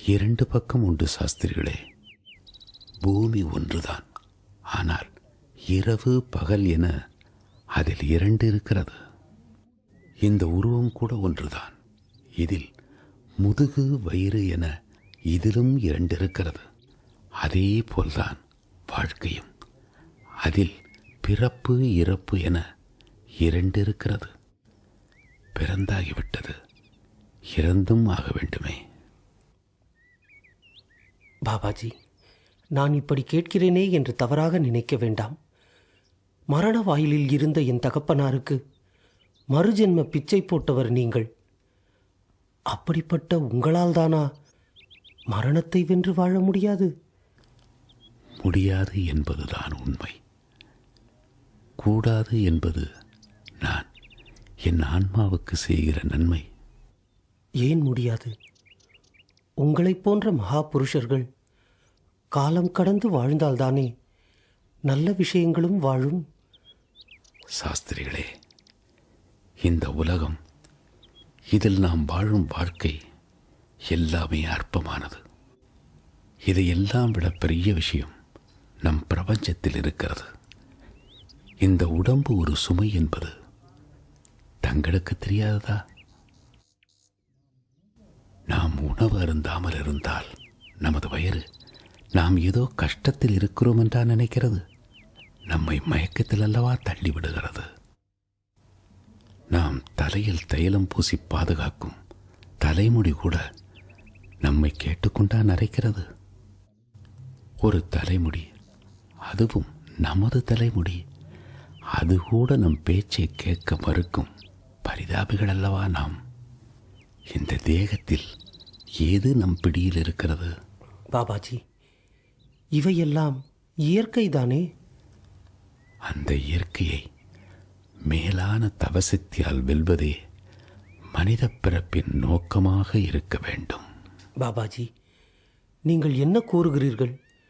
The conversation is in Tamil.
இரண்டு பக்கம் உண்டு சாஸ்திரிகளே. பூமி ஒன்றுதான், ஆனால் இரவு பகல் என அதில் இரண்டு இருக்கிறது. இந்த உருவம் கூட ஒன்றுதான், இதில் முதுகு வயிறு என இதிலும் இரண்டு இருக்கிறது. அதே போல்தான் வாழ்க்கையும், அதில் பிறப்பு இறப்பு என இரண்டு இருக்கிறது. பிறந்தாகிவிட்டது, இறந்தும் ஆக வேண்டுமே. பாபாஜி, நான் இப்படி கேட்கிறேனே என்று தவறாக நினைக்க வேண்டாம். மரண வாயிலில் இருந்த என் தகப்பனாருக்கு மறுஜென்ம பிச்சை போட்டவர் நீங்கள். அப்படிப்பட்ட உங்களால் தானா மரணத்தை வென்று வாழ முடியாது? முடியாது என்பதுதான் உண்மை. கூடாது என்பது நான் என் ஆன்மாவுக்கு செய்கிற நன்மை. ஏன் முடியாது? உங்களைப் போன்ற மகா புருஷர்கள் காலம் கடந்து வாழ்ந்தால்தானே நல்ல விஷயங்களும் வாழும். சாஸ்திரிகளே, இந்த உலகம், இதில் நாம் வாழும் வாழ்க்கை எல்லாமே அற்பமானது. இதையெல்லாம் விட பெரிய விஷயம் நம் பிரபஞ்சத்தில் இருக்கிறது. இந்த உடம்பு ஒரு சுமை என்பது தங்களுக்கு தெரியாததா? நாம் உணவு அருந்தாமல் இருந்தால் நமது வயிறு நாம் ஏதோ கஷ்டத்தில் இருக்கிறோம் என்றா நினைக்கிறது. நம்மை மயக்கத்தில் அல்லவா தள்ளிவிடுகிறது. நாம் தலையில் தைலம் பூசி பாதுகாக்கும் தலைமுடி கூட நம்மை கேட்டுக்கொண்டா நரைக்கிறது. ஒரு தலைமுடி, அதுவும் நமது தலைமுடி, அது கூட நம் பேச்சை கேட்க மறுக்கும் பரிதாபிகள் அல்லவா நாம். இந்த தேகத்தில் ஏது நம் பிடியில் இருக்கிறது? பாபாஜி, இவையெல்லாம் இயற்கைதானே? அந்த இயற்கையை மேலான தவசக்தியால் வெல்வதே மனித பிறப்பின் நோக்கமாக இருக்க வேண்டும். பாபாஜி, நீங்கள் என்ன கூறுகிறீர்கள்?